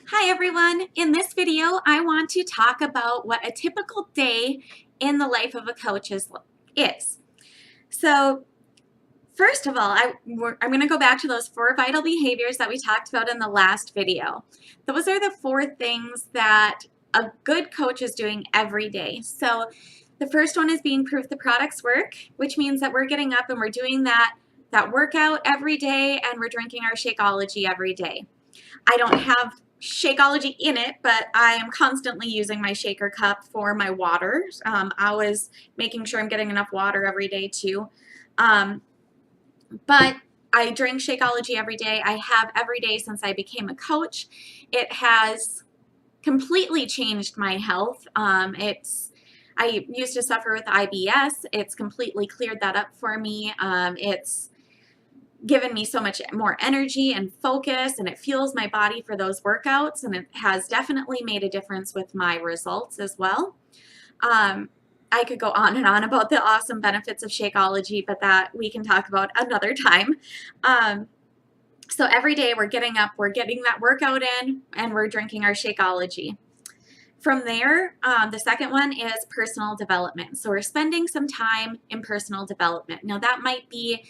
Hi everyone! In this video, I want to talk about what a typical day in the life of a coach is. So first of all, I'm going to go back to those 4 vital behaviors that we talked about in the last video. Those are the 4 things that a good coach is doing every day. So the first one is being proof the products work, which means that we're getting up and we're doing that workout every day and we're drinking our Shakeology every day. I don't have Shakeology in it, but I am constantly using my shaker cup for my water. I was making sure I'm getting enough water every day too. But I drink Shakeology every day. I have every day since I became a coach. It has completely changed my health. I used to suffer with IBS. It's completely cleared that up for me. It's given me so much more energy and focus, and it fuels my body for those workouts, and it has definitely made a difference with my results as well. I could go on and on about the awesome benefits of Shakeology, but that we can talk about another time. So every day we're getting up, we're getting that workout in, and we're drinking our Shakeology. From there, the second one is personal development. So we're spending some time in personal development. Now that might be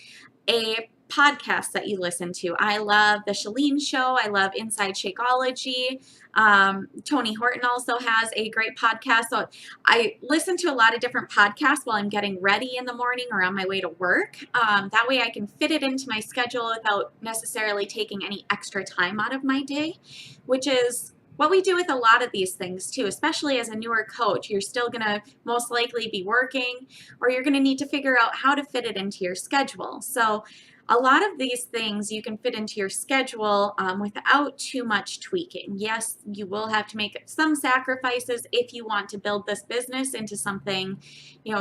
a podcast that you listen to. I love the Chalene Show. I love Inside Shakeology. Tony Horton also has a great podcast. So I listen to a lot of different podcasts while I'm getting ready in the morning or on my way to work. That way I can fit it into my schedule without necessarily taking any extra time out of my day, which is what we do with a lot of these things too, especially as a newer coach. You're still going to most likely be working, or you're going to need to figure out how to fit it into your schedule. So a lot of these things you can fit into your schedule without too much tweaking. Yes, you will have to make some sacrifices if you want to build this business into something,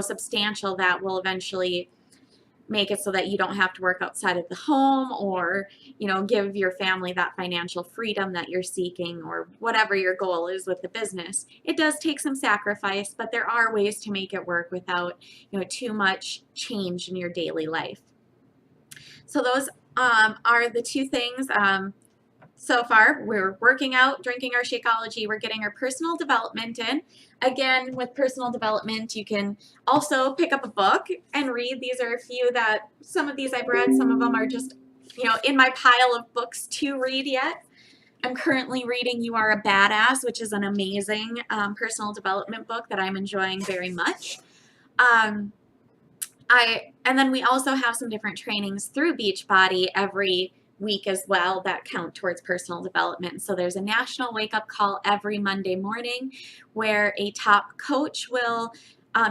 substantial that will eventually make it so that you don't have to work outside of the home, or give your family that financial freedom that you're seeking, or whatever your goal is with the business. It does take some sacrifice, but there are ways to make it work without too much change in your daily life. So those are the 2 things. So far, we're working out, drinking our Shakeology, we're getting our personal development in. Again, with personal development, you can also pick up a book and read. These are a few that, some of these I've read, some of them are just, in my pile of books to read yet. I'm currently reading You Are a Badass, which is an amazing personal development book that I'm enjoying very much. And then we also have some different trainings through Beachbody every week as well that count towards personal development. So there's a national wake-up call every Monday morning where a top coach will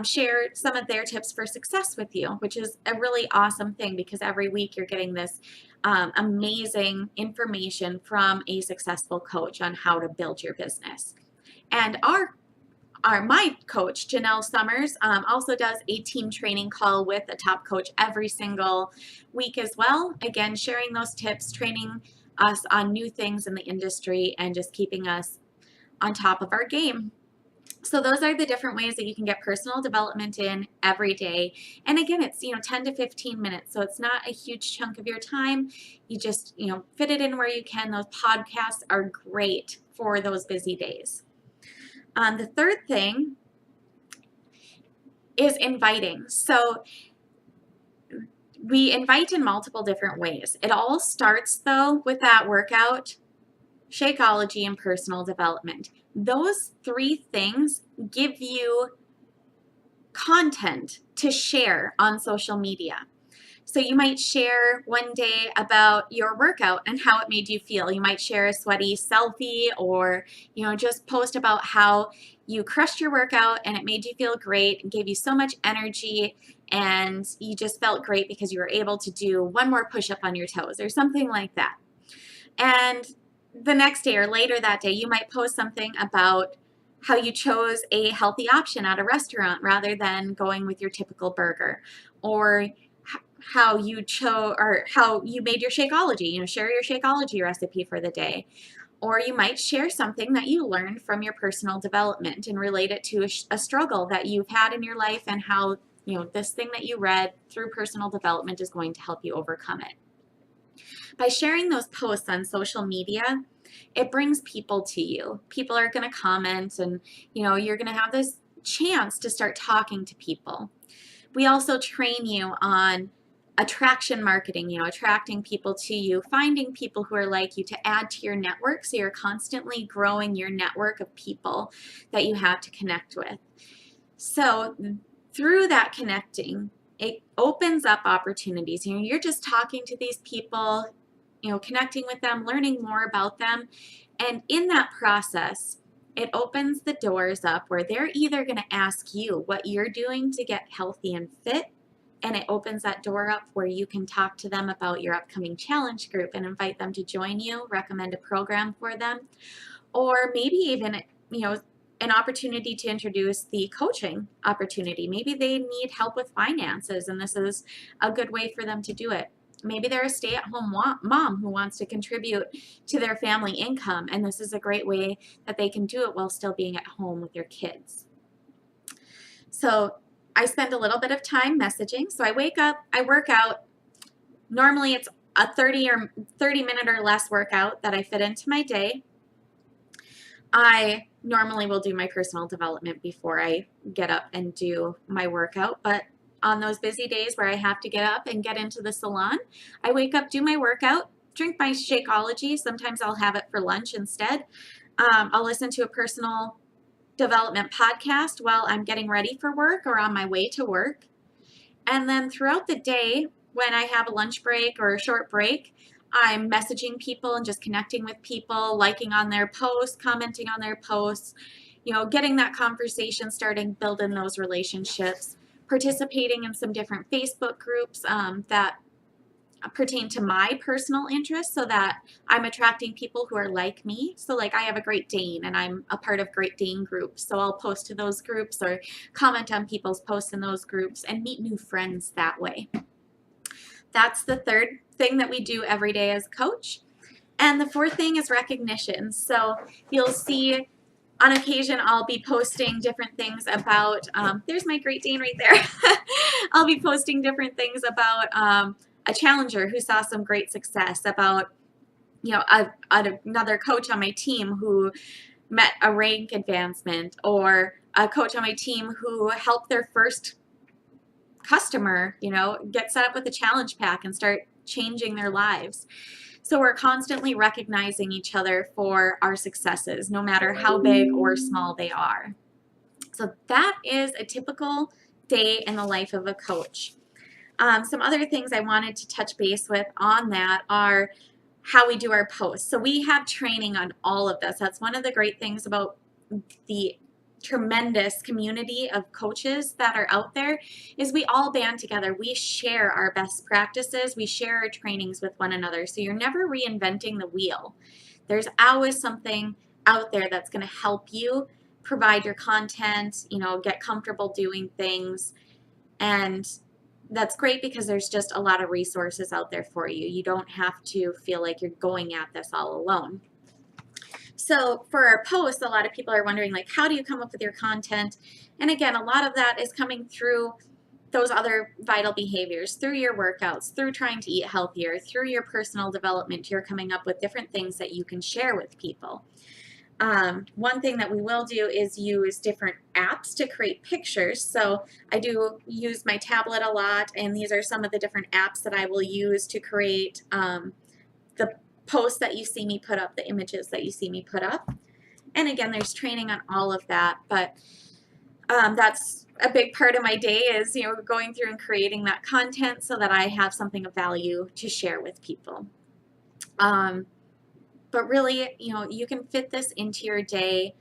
share some of their tips for success with you, which is a really awesome thing, because every week you're getting this amazing information from a successful coach on how to build your business. And my coach, Janelle Summers, also does a team training call with a top coach every single week as well. Again, sharing those tips, training us on new things in the industry, and just keeping us on top of our game. So those are the different ways that you can get personal development in every day. And again, it's 10 to 15 minutes, so it's not a huge chunk of your time. You just fit it in where you can. Those podcasts are great for those busy days. The third thing is inviting. So we invite in multiple different ways. It all starts though with that workout, Shakeology, and personal development. Those 3 things give you content to share on social media. So you might share one day about your workout and how it made you feel. You might share a sweaty selfie, or just post about how you crushed your workout and it made you feel great and gave you so much energy, and you just felt great because you were able to do one more push-up on your toes or something like that. And the next day or later that day, you might post something about how you chose a healthy option at a restaurant rather than going with your typical burger, or how you chose, or how you made your Shakeology. Share your Shakeology recipe for the day. Or you might share something that you learned from your personal development and relate it to a struggle that you've had in your life, and how this thing that you read through personal development is going to help you overcome it. By sharing those posts on social media, it brings people to you. People are going to comment, and you're going to have this chance to start talking to people. We also train you on attraction marketing, attracting people to you, finding people who are like you to add to your network, so you're constantly growing your network of people that you have to connect with. So through that connecting, it opens up opportunities. You're just talking to these people, connecting with them, learning more about them. And in that process, it opens the doors up where they're either going to ask you what you're doing to get healthy and fit, and it opens that door up where you can talk to them about your upcoming challenge group and invite them to join you, recommend a program for them, or maybe even, an opportunity to introduce the coaching opportunity. Maybe they need help with finances, and this is a good way for them to do it. Maybe they're a stay-at-home mom who wants to contribute to their family income, and this is a great way that they can do it while still being at home with their kids. So I spend a little bit of time messaging. So I wake up, I work out. Normally it's a 30 minute or less workout that I fit into my day. I normally will do my personal development before I get up and do my workout, but on those busy days where I have to get up and get into the salon, I wake up, do my workout, drink my Shakeology. Sometimes I'll have it for lunch instead. I'll listen to a personal development podcast while I'm getting ready for work or on my way to work. And then throughout the day, when I have a lunch break or a short break, I'm messaging people and just connecting with people, liking on their posts, commenting on their posts, getting that conversation starting, building those relationships, participating in some different Facebook groups that pertain to my personal interests, so that I'm attracting people who are like me. So like I have a Great Dane and I'm a part of Great Dane groups. So I'll post to those groups or comment on people's posts in those groups and meet new friends that way. That's the third thing that we do every day as a coach. And the fourth thing is recognition. So you'll see on occasion I'll be posting different things about, there's my Great Dane right there. I'll be posting different things about a challenger who saw some great success, about another coach on my team who met a rank advancement, or a coach on my team who helped their first customer get set up with a challenge pack and start changing their lives. So we're constantly recognizing each other for our successes, no matter how big or small they are. So that is a typical day in the life of a coach. Some other things I wanted to touch base with on that are how we do our posts. So we have training on all of this. That's one of the great things about the tremendous community of coaches that are out there, is we all band together. We share our best practices. We share our trainings with one another. So you're never reinventing the wheel. There's always something out there that's going to help you provide your content, get comfortable doing things. And that's great because there's just a lot of resources out there for you. You don't have to feel like you're going at this all alone. So for our posts, a lot of people are wondering, like, how do you come up with your content? And again, a lot of that is coming through those other vital behaviors, through your workouts, through trying to eat healthier, through your personal development. You're coming up with different things that you can share with people. One thing that we will do is use different apps to create pictures. So I do use my tablet a lot, and these are some of the different apps that I will use to create the posts that you see me put up, the images that you see me put up. And again, there's training on all of that, but that's a big part of my day, is going through and creating that content so that I have something of value to share with people. But really, you can fit this into your day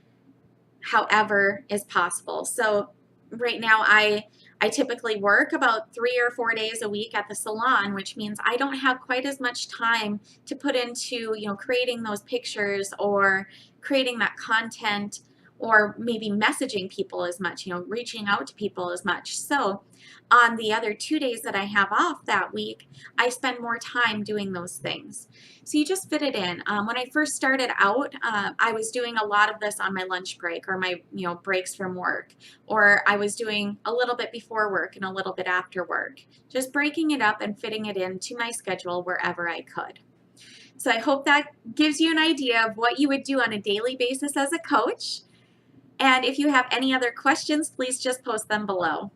however is possible. So right now I typically work about 3 or 4 days a week at the salon, which means I don't have quite as much time to put into, creating those pictures or creating that content, or maybe messaging people as much, reaching out to people as much. So on the other 2 days that I have off that week, I spend more time doing those things. So you just fit it in. When I first started out, I was doing a lot of this on my lunch break, or my breaks from work, or I was doing a little bit before work and a little bit after work, just breaking it up and fitting it into my schedule wherever I could. So I hope that gives you an idea of what you would do on a daily basis as a coach. And if you have any other questions, please just post them below.